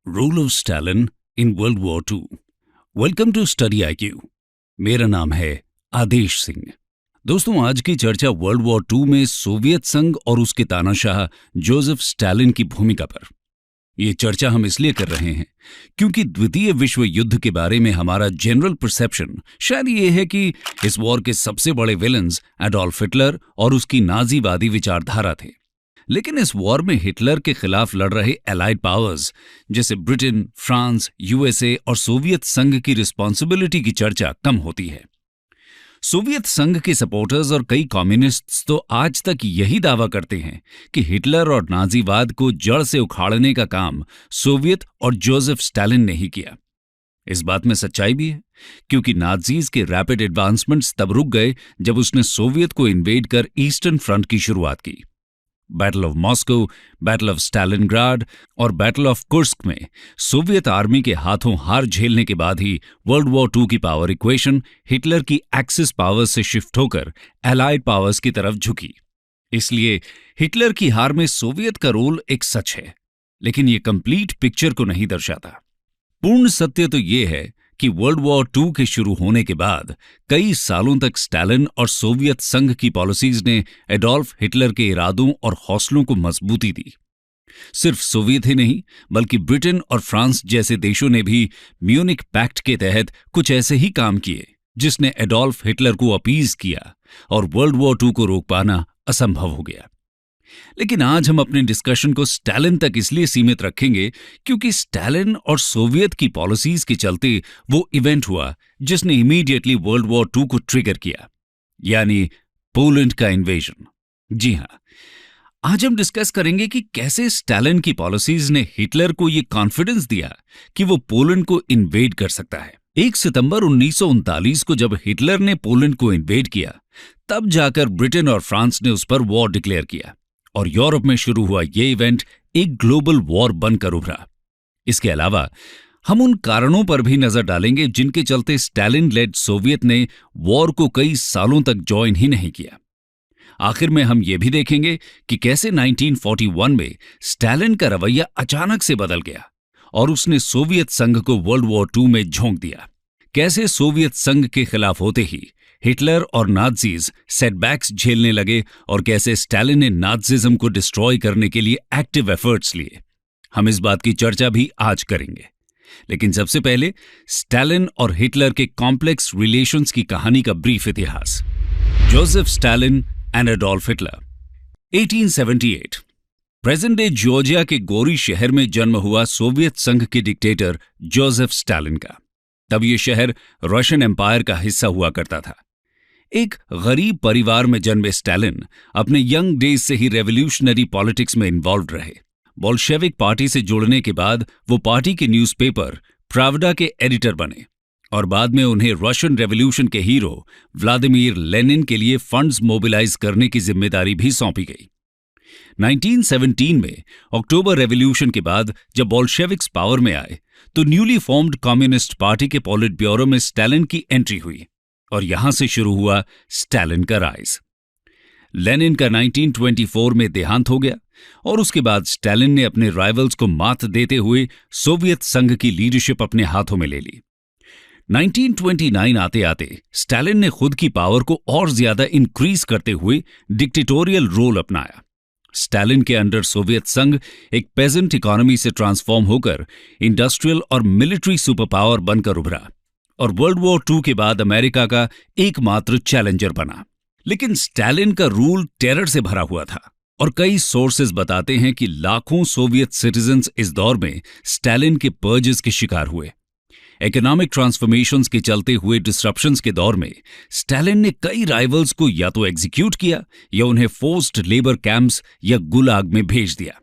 Role of Stalin in world war two. Welcome to study IQ। मेरा नाम है आदेश सिंह। दोस्तों, आज की चर्चा वर्ल्ड वॉर टू में सोवियत संघ और उसके तानाशाह जोसेफ स्टालिन की भूमिका पर। ये चर्चा हम इसलिए कर रहे हैं क्योंकि द्वितीय विश्व युद्ध के बारे में हमारा जनरल परसेप्शन शायद ये है कि इस वॉर के सबसे बड़े विलन्स एडोल्फ हिटलर और उसकी नाजीवादी विचारधारा थे। लेकिन इस वॉर में हिटलर के खिलाफ लड़ रहे एलाइड पावर्स जैसे ब्रिटेन, फ्रांस, USA और सोवियत संघ की रिस्पॉन्सिबिलिटी की चर्चा कम होती है। सोवियत संघ के सपोर्टर्स और कई कम्युनिस्ट्स तो आज तक यही दावा करते हैं कि हिटलर और नाजीवाद को जड़ से उखाड़ने का काम सोवियत और जोसेफ स्टालिन ने ही किया। इस बात में सच्चाई भी है क्योंकि नाजीज के रैपिड एडवांसमेंट्स तब रुक गए जब उसने सोवियत को इन्वेड कर ईस्टर्न फ्रंट की शुरुआत की। Battle of Moscow, battle of Stalingrad और बैटल ऑफ कुर्स्क में सोवियत आर्मी के हाथों हार झेलने के बाद ही वर्ल्ड वॉर टू की पावर इक्वेशन हिटलर की एक्सिस पावर्स से शिफ्ट होकर एलाइड पावर्स की तरफ झुकी। इसलिए हिटलर की हार में सोवियत का रोल एक सच है, लेकिन यह कंप्लीट पिक्चर को नहीं दर्शाता। पूर्ण सत्य तो यह है कि वर्ल्ड वॉर टू के शुरू होने के बाद कई सालों तक स्टालिन और सोवियत संघ की पॉलिसीज ने एडोल्फ हिटलर के इरादों और हौसलों को मजबूती दी। सिर्फ सोवियत ही नहीं बल्कि ब्रिटेन और फ्रांस जैसे देशों ने भी म्यूनिक पैक्ट के तहत कुछ ऐसे ही काम किए जिसने एडोल्फ हिटलर को अपीज किया और वर्ल्ड वॉर टू को रोक पाना असंभव हो गया। लेकिन आज हम अपने डिस्कशन को स्टालिन तक इसलिए सीमित रखेंगे क्योंकि स्टालिन और सोवियत की पॉलिसीज के चलते वो इवेंट हुआ जिसने इमीडिएटली वर्ल्ड वॉर टू को ट्रिगर किया, यानी पोलैंड का इन्वेजन। जी हां, आज हम डिस्कस करेंगे कि कैसे स्टालिन की पॉलिसीज ने हिटलर को ये कॉन्फिडेंस दिया कि वो पोलैंड को इन्वेड कर सकता है। 1 सितंबर 1939 को जब हिटलर ने पोलैंड को इन्वेड किया, तब जाकर ब्रिटेन और फ्रांस ने उस पर वॉर डिक्लेयर किया और यूरोप में शुरू हुआ ये इवेंट एक ग्लोबल वॉर बनकर उभरा। इसके अलावा हम उन कारणों पर भी नजर डालेंगे जिनके चलते स्टालिन लेड सोवियत ने वॉर को कई सालों तक ज्वाइन ही नहीं किया। आखिर में हम ये भी देखेंगे कि कैसे 1941 में स्टालिन का रवैया अचानक से बदल गया और उसने सोवियत संघ को वर्ल्ड वॉर टू में झोंक दिया। कैसे सोवियत संघ के खिलाफ होते ही हिटलर और नाजीज सेटबैक्स झेलने लगे और कैसे स्टालिन ने नाजिज्म को डिस्ट्रॉय करने के लिए एक्टिव एफर्ट्स लिए। हम इस बात की चर्चा भी आज करेंगे। लेकिन सबसे पहले स्टालिन और हिटलर के कॉम्प्लेक्स रिलेशंस की कहानी का ब्रीफ इतिहास। Joseph Stalin and Adolf Hitler. 1878 present day Georgia के गोरी शहर में जन्म हुआ सोवियत संघ के डिक्टेटर जोसेफ स्टालिन का। तब यह शहर रशियन एम्पायर का हिस्सा हुआ करता था। एक गरीब परिवार में जन्मे स्टालिन अपने यंग डेज से ही रेवोल्यूशनरी पॉलिटिक्स में इन्वॉल्व रहे। बोल्शेविक पार्टी से जुड़ने के बाद वो पार्टी के न्यूज़पेपर प्रावडा के एडिटर बने और बाद में उन्हें रशियन रेवोल्यूशन के हीरो व्लादिमीर लेनिन के लिए फंड्स मोबिलाइज करने की जिम्मेदारी भी सौंपी गई। 1917 में अक्टूबर रेवोल्यूशन के बाद जब बोल्शेविक्स पावर में आए तो न्यूली फॉर्म्ड कम्युनिस्ट पार्टी के पॉलिट ब्यूरो में स्टालिन की एंट्री हुई और यहां से शुरू हुआ स्टालिन का राइज। लेनिन का 1924 में देहांत हो गया और उसके बाद स्टालिन ने अपने राइवल्स को मात देते हुए सोवियत संघ की लीडरशिप अपने हाथों में ले ली। 1929 आते आते स्टालिन ने खुद की पावर को और ज्यादा इंक्रीज करते हुए डिक्टेटोरियल रोल अपनाया। स्टालिन के अंडर सोवियत संघ एक पेजेंट इकोनॉमी से ट्रांसफॉर्म होकर इंडस्ट्रियल और मिलिट्री सुपर पावर बनकर उभरा और वर्ल्ड वॉर टू के बाद अमेरिका का एकमात्र चैलेंजर बना। लेकिन स्टालिन का रूल टेरर से भरा हुआ था और कई सोर्सेज बताते हैं कि लाखों सोवियत सिटीजन्स इस दौर में स्टालिन के पर्जेस के शिकार हुए। इकोनॉमिक ट्रांसफॉर्मेशंस के चलते हुए डिसरप्शंस के दौर में स्टालिन ने कई राइवल्स को या तो एग्जीक्यूट किया या उन्हें फोर्स्ड लेबर कैंप्स या गुलाग में भेज दिया।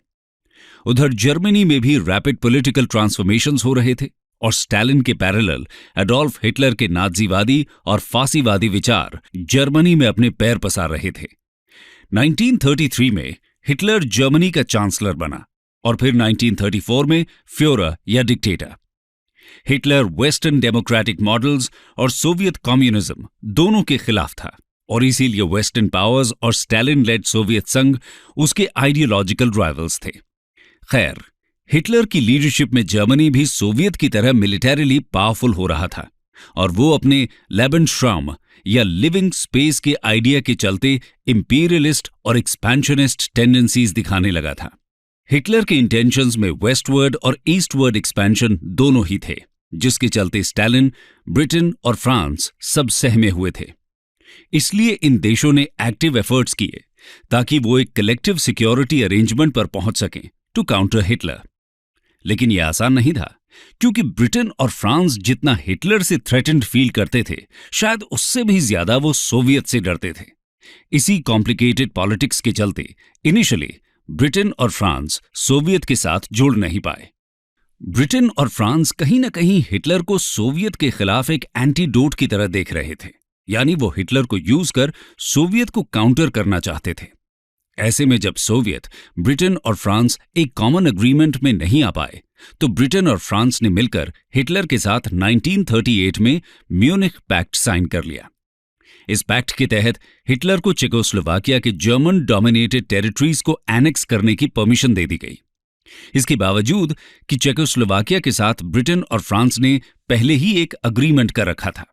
उधर जर्मनी में भी रैपिड पॉलिटिकल ट्रांसफॉर्मेशंस हो रहे थे और स्टालिन के पैरेलल एडोल्फ हिटलर के नाजीवादी और फांसीवादी विचार जर्मनी में अपने पैर पसार रहे थे। 1933 में हिटलर जर्मनी का चांसलर बना और फिर 1934 में फ्यूरर या dictator. Hitler western democratic models और सोवियत कम्युनिज्म दोनों के खिलाफ था और इसीलिए वेस्टर्न पावर्स और स्टालिन लेड सोवियत संघ उसके आइडियोलॉजिकल राइवल्स थे। खैर, हिटलर की लीडरशिप में जर्मनी भी सोवियत की तरह मिलिटरीली पावरफुल हो रहा था और वो अपने लेबेनश्राम या लिविंग स्पेस के आइडिया के चलते इंपीरियलिस्ट और एक्सपेंशनिस्ट टेंडेंसीज दिखाने लगा था। हिटलर के इंटेंशंस में वेस्टवर्ड और ईस्टवर्ड एक्सपेंशन दोनों ही थे, जिसके चलते स्टालिन, ब्रिटेन और फ्रांस सब सहमे हुए थे। इसलिए इन देशों ने एक्टिव एफर्ट्स किए ताकि वो एक कलेक्टिव सिक्योरिटी अरेंजमेंट पर पहुंच सकें टू काउंटर हिटलर। लेकिन यह आसान नहीं था, क्योंकि ब्रिटेन और फ्रांस जितना हिटलर से थ्रेटेंड फील करते थे, शायद उससे भी ज्यादा वो सोवियत से डरते थे। इसी कॉम्प्लिकेटेड पॉलिटिक्स के चलते इनिशियली ब्रिटेन और फ्रांस सोवियत के साथ जुड़ नहीं पाए। ब्रिटेन और फ्रांस कहीं ना कहीं हिटलर को सोवियत के खिलाफ एक एंटीडोट की तरह देख रहे थे, यानी वो हिटलर को यूज कर सोवियत को काउंटर करना चाहते थे। ऐसे में जब सोवियत, ब्रिटेन और फ्रांस एक कॉमन एग्रीमेंट में नहीं आ पाए, तो ब्रिटेन और फ्रांस ने मिलकर हिटलर के साथ 1938 में म्यूनिख पैक्ट साइन कर लिया। इस पैक्ट के तहत हिटलर को चेकोस्लोवाकिया के जर्मन डोमिनेटेड टेरिटरीज को एनेक्स करने की परमिशन दे दी गई। इसके बावजूद कि चेकोस्लोवाकिया के साथ ब्रिटेन और फ्रांस ने पहले ही एक अग्रीमेंट कर रखा था,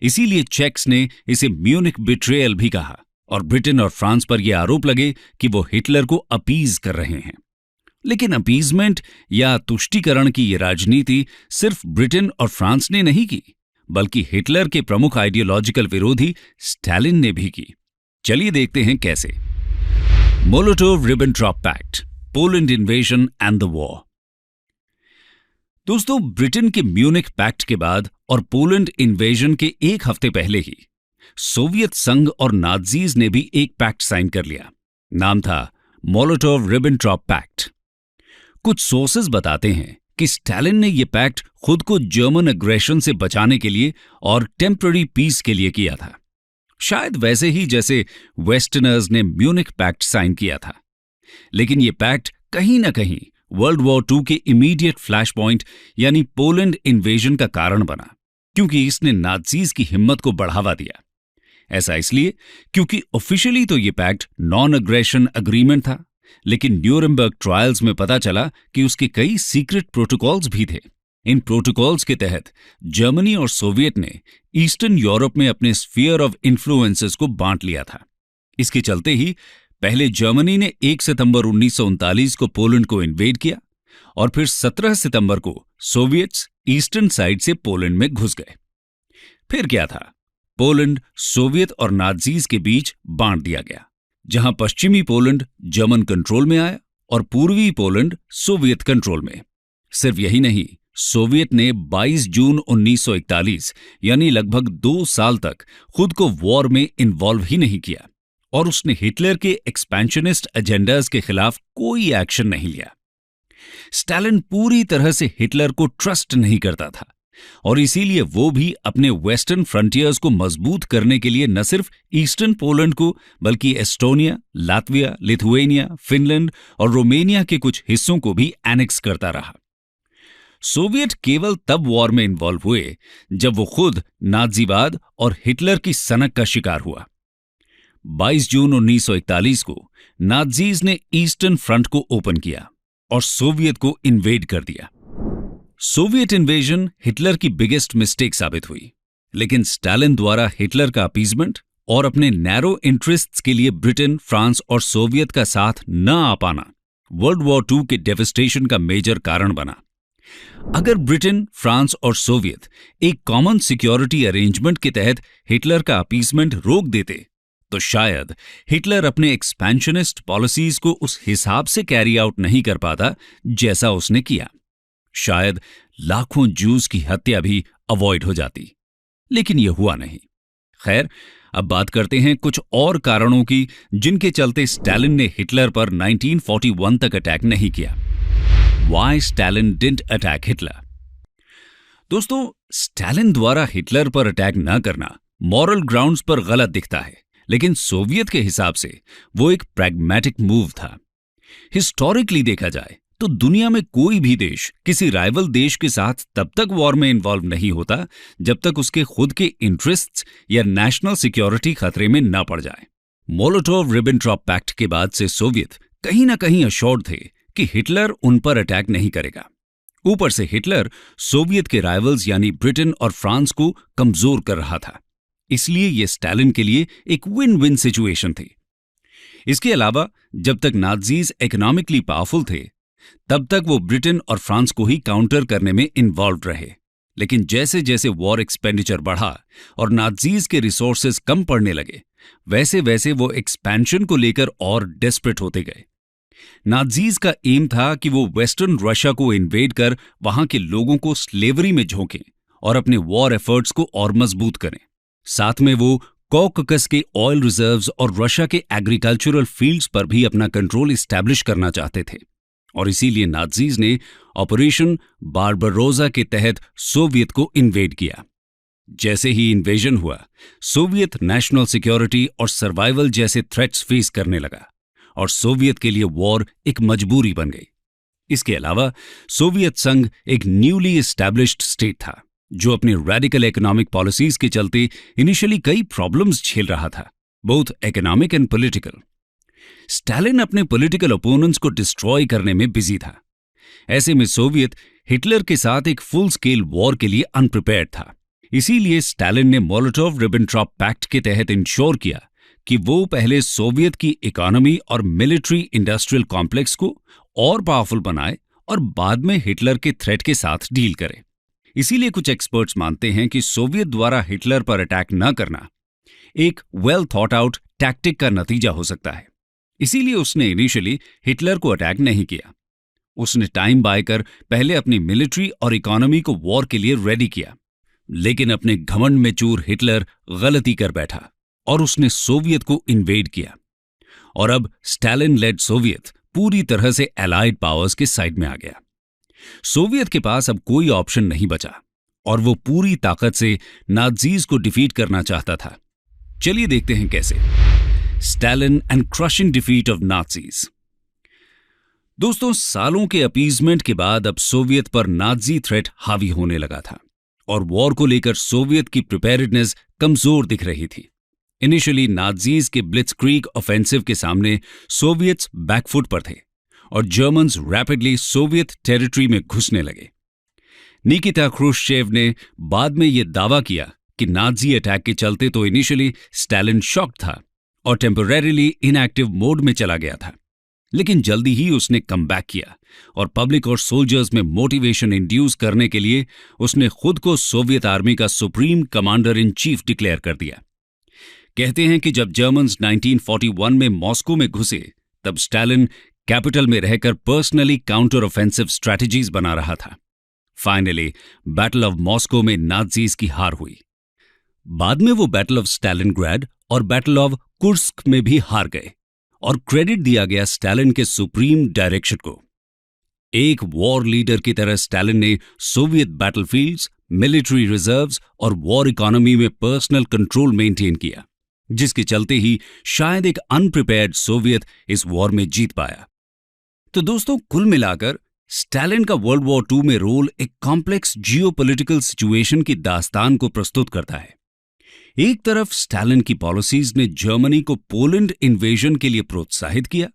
इसीलिए चेक्स ने इसे म्यूनिख बिट्रेयल भी कहा और ब्रिटेन और फ्रांस पर यह आरोप लगे कि वो हिटलर को अपीज कर रहे हैं। लेकिन अपीजमेंट या तुष्टीकरण की ये राजनीति सिर्फ ब्रिटेन और फ्रांस ने नहीं की, बल्कि हिटलर के प्रमुख आइडियोलॉजिकल विरोधी स्टालिन ने भी की। चलिए देखते हैं कैसे। Molotov Ribbentrop pact, Poland invasion and the war. दोस्तों, ब्रिटेन के म्यूनिख पैक्ट के बाद और पोलैंड इन्वेजन के एक हफ्ते पहले ही सोवियत संघ और नाज़ीज ने भी एक पैक्ट साइन कर लिया। नाम था मोलोटोव-रिबेनट्रॉप पैक्ट। कुछ सोर्सेज बताते हैं कि स्टालिन ने यह पैक्ट खुद को जर्मन अग्रेशन से बचाने के लिए और टेम्पररी पीस के लिए किया था, शायद वैसे ही जैसे वेस्टर्नर्स ने म्यूनिख पैक्ट साइन किया था। लेकिन यह पैक्ट कहीं ना कहीं वर्ल्ड वॉर II के इमीडिएट फ्लैश पॉइंट यानी पोलैंड इन्वेजन का कारण बना, क्योंकि इसने नाज़ीज की हिम्मत को बढ़ावा दिया। ऐसा इसलिए क्योंकि ऑफिशियली तो यह पैक्ट नॉन अग्रेशन अग्रीमेंट था, लेकिन न्यूरेमबर्ग ट्रायल्स में पता चला कि उसके कई सीक्रेट प्रोटोकॉल्स भी थे। इन प्रोटोकॉल्स के तहत जर्मनी और सोवियत ने ईस्टर्न यूरोप में अपने स्फीयर ऑफ इन्फ्लुएंसेस को बांट लिया था। इसके चलते ही पहले जर्मनी ने 1 सितंबर 1939 को पोलैंड को इन्वेड किया और फिर 17 सितंबर को सोवियट्स ईस्टर्न साइड से पोलैंड में घुस गए। फिर क्या था, पोलैंड सोवियत और नाज़ीज के बीच बांट दिया गया, जहां पश्चिमी पोलैंड जर्मन कंट्रोल में आया और पूर्वी पोलैंड सोवियत कंट्रोल में। सिर्फ यही नहीं, सोवियत ने 22 जून 1941 यानी लगभग 2 साल तक खुद को वॉर में इन्वॉल्व ही नहीं किया और उसने हिटलर के एक्सपेंशनिस्ट एजेंडाज के खिलाफ कोई एक्शन नहीं लिया। स्टालिन पूरी तरह से हिटलर को ट्रस्ट नहीं करता था और इसीलिए वो भी अपने वेस्टर्न फ्रंटियर्स को मजबूत करने के लिए न सिर्फ ईस्टर्न पोलैंड को बल्कि एस्टोनिया, लातविया, लिथुएनिया, फिनलैंड और रोमेनिया के कुछ हिस्सों को भी एनेक्स करता रहा। सोवियत केवल तब वॉर में इन्वॉल्व हुए जब वो खुद नाज़ीवाद और हिटलर की सनक का शिकार हुआ। 22 जून 1941 को नाज़ीज ने ईस्टर्न फ्रंट को ओपन किया और सोवियत को इन्वेड कर दिया। सोवियत इन्वेजन हिटलर की बिगेस्ट मिस्टेक साबित हुई, लेकिन स्टालिन द्वारा हिटलर का अपीजमेंट और अपने नैरो इंटरेस्ट्स के लिए ब्रिटेन, फ्रांस और सोवियत का साथ न आ पाना वर्ल्ड वॉर II के डेवस्टेशन का मेजर कारण बना। अगर ब्रिटेन, फ्रांस और सोवियत एक कॉमन सिक्योरिटी अरेंजमेंट के तहत हिटलर का अपीजमेंट रोक देते, तो शायद हिटलर अपने एक्सपेंशनिस्ट पॉलिसीज को उस हिसाब से कैरी आउट नहीं कर पाता जैसा उसने किया। शायद लाखों जूस की हत्या भी अवॉइड हो जाती, लेकिन यह हुआ नहीं। खैर, अब बात करते हैं कुछ और कारणों की जिनके चलते स्टालिन ने हिटलर पर 1941 तक अटैक नहीं किया। Why Stalin didn't attack Hitler? दोस्तों, स्टालिन द्वारा हिटलर पर अटैक न करना मॉरल ग्राउंड्स पर गलत दिखता है, लेकिन सोवियत के हिसाब से वो एक प्रैग्मेटिक मूव था। हिस्टोरिकली देखा जाए तो दुनिया में कोई भी देश किसी राइवल देश के साथ तब तक वॉर में इन्वॉल्व नहीं होता जब तक उसके खुद के इंटरेस्ट्स या नेशनल सिक्योरिटी खतरे में न पड़ जाए। मोलोटोव-रिबेनट्रॉप पैक्ट के बाद से सोवियत कहीं ना कहीं अश्योर्ड थे कि हिटलर उन पर अटैक नहीं करेगा। ऊपर से हिटलर सोवियत के राइवल्स यानी ब्रिटेन और फ्रांस को कमजोर कर रहा था, इसलिए यह स्टालिन के लिए एक विन विन सिचुएशन थी। इसके अलावा जब तक नाज़ीज इकोनॉमिकली पावरफुल थे तब तक वो ब्रिटेन और फ्रांस को ही काउंटर करने में इन्वॉल्व रहे, लेकिन जैसे जैसे वॉर एक्सपेंडिचर बढ़ा और नाज़ीज के रिसोर्सेज कम पड़ने लगे, वैसे वैसे वो एक्सपेंशन को लेकर और डेस्परेट होते गए। नाज़ीज का एम था कि वो वेस्टर्न रशिया को इन्वेड कर वहां के लोगों को स्लेवरी में झोंकें और अपने वॉर एफर्ट्स को और मजबूत करें। साथ में वो कॉकसस के ऑयल रिजर्व्स और रशिया के एग्रीकल्चरल फील्ड्स पर भी अपना कंट्रोल इस्टेब्लिश करना चाहते थे, और इसीलिए नाज़ीज ने ऑपरेशन बारबरोसा के तहत सोवियत को इन्वेड किया। जैसे ही इन्वेजन हुआ, सोवियत नेशनल सिक्योरिटी और सर्वाइवल जैसे थ्रेट्स फेस करने लगा और सोवियत के लिए वॉर एक मजबूरी बन गई। इसके अलावा सोवियत संघ एक न्यूली एस्टैब्लिश्ड स्टेट था जो अपने रेडिकल इकोनॉमिक पॉलिसीज के चलते इनिशियली कई प्रॉब्लम्स झेल रहा था, both economic and political. Stalin अपने पॉलिटिकल ओपोनेंट्स को डिस्ट्रॉय करने में बिजी था। ऐसे में सोवियत हिटलर के साथ एक फुल स्केल वॉर के लिए अनप्रिपेयर्ड था। इसीलिए स्टालिन ने मोलोटोव-रिबेनट्रॉप पैक्ट के तहत इंश्योर किया कि वो पहले सोवियत की इकोनॉमी और मिलिट्री इंडस्ट्रियल कॉम्प्लेक्स को और पावरफुल बनाए और बाद में हिटलर के थ्रेट के साथ डील करे। इसीलिए कुछ एक्सपर्ट्स मानते हैं कि सोवियत द्वारा हिटलर पर अटैक न करना एक वेल थॉट आउट टैक्टिक का नतीजा हो सकता है। इसीलिए उसने इनिशियली हिटलर को अटैक नहीं किया। उसने टाइम बाय कर पहले अपनी मिलिट्री और इकोनॉमी को वॉर के लिए रेडी किया, लेकिन अपने घमंड में चूर हिटलर गलती कर बैठा और उसने सोवियत को इन्वेड किया, और अब स्टालिन लेड सोवियत पूरी तरह से एलाइड पावर्स के साइड में आ गया। सोवियत के पास अब कोई ऑप्शन नहीं बचा और वो पूरी ताकत से नाज़ीज को डिफीट करना चाहता था। चलिए देखते हैं कैसे। Stalin and crushing defeat of Nazis. दोस्तों, सालों के अपीजमेंट के बाद अब सोवियत पर नाज़ी थ्रेट हावी होने लगा था और वॉर को लेकर सोवियत की प्रिपेयर्डनेस कमजोर दिख रही थी। इनिशियली नाज़ीज के ब्लिट्जक्रीग ऑफेंसिव के सामने सोवियट्स बैकफुट पर थे और जर्मन्स रैपिडली सोवियत टेरिटरी में घुसने लगे। निकिता क्रुश्चेव ने बाद में यह दावा किया कि नाज़ी अटैक के चलते तो इनिशियली स्टालिन शॉक था और टेम्परेरीली इनएक्टिव मोड में चला गया था, लेकिन जल्दी ही उसने कम बैक किया और पब्लिक और सोल्जर्स में मोटिवेशन इंड्यूस करने के लिए उसने खुद को सोवियत आर्मी का supreme commander in chief declare कर दिया। कहते हैं कि जब जर्मन्स 1941 में मॉस्को में घुसे तब स्टालिन कैपिटल में रहकर पर्सनली काउंटर ऑफेंसिव स्ट्रैटेजीज बना रहा था। फाइनली बैटल ऑफ मॉस्को में नाज़ीज की हार हुई। बाद में वो बैटल ऑफ स्टालिनग्राड और बैटल ऑफ कुर्स्क में भी हार गए और क्रेडिट दिया गया स्टालिन के सुप्रीम डायरेक्शन को। एक वॉर लीडर की तरह स्टालिन ने सोवियत बैटलफील्ड्स, मिलिट्री रिजर्व्स और वॉर इकोनॉमी में पर्सनल कंट्रोल मेंटेन किया, जिसके चलते ही शायद एक अनप्रिपेयर्ड सोवियत इस वॉर में जीत पाया। तो दोस्तों, कुल मिलाकर स्टालिन का वर्ल्ड वॉर II में रोल एक कॉम्प्लेक्स जियोपॉलिटिकल सिचुएशन की दास्तान को प्रस्तुत करता है। एक तरफ स्टालिन की पॉलिसीज ने जर्मनी को पोलैंड इन्वेजन के लिए प्रोत्साहित किया,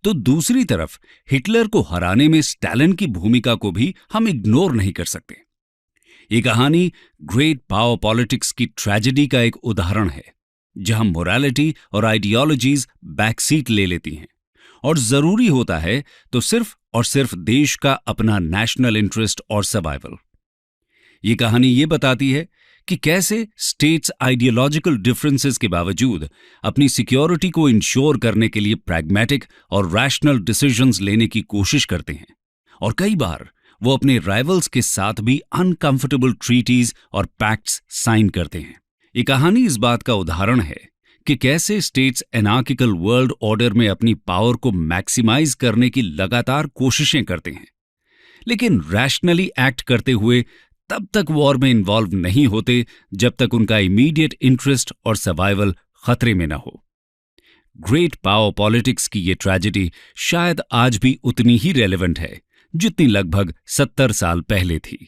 तो दूसरी तरफ हिटलर को हराने में स्टालिन की भूमिका को भी हम इग्नोर नहीं कर सकते। ये कहानी ग्रेट पावर पॉलिटिक्स की ट्रेजेडी का एक उदाहरण है, जहां मोरालिटी और आइडियोलॉजीज बैकसीट ले लेती हैं और जरूरी होता है तो सिर्फ और सिर्फ देश का अपना नेशनल इंटरेस्ट और सर्वाइवल। ये कहानी ये बताती है कि कैसे स्टेट्स आइडियोलॉजिकल डिफरेंसेस के बावजूद अपनी सिक्योरिटी को इंश्योर करने के लिए प्रैग्मेटिक और रैशनल डिसीजंस लेने की कोशिश करते हैं, और कई बार वो अपने राइवल्स के साथ भी अनकंफर्टेबल ट्रीटीज और पैक्ट्स साइन करते हैं। ये कहानी इस बात का उदाहरण है कि कैसे स्टेट्स एनार्किकल वर्ल्ड ऑर्डर में अपनी पावर को मैक्सिमाइज करने की लगातार कोशिशें करते हैं, लेकिन रैशनली एक्ट करते हुए तब तक वॉर में इन्वॉल्व नहीं होते जब तक उनका इमीडिएट इंटरेस्ट और सर्वाइवल खतरे में न हो। ग्रेट पावर पॉलिटिक्स की ये ट्रेजेडी शायद आज भी उतनी ही रेलेवेंट है जितनी लगभग 70 साल पहले थी।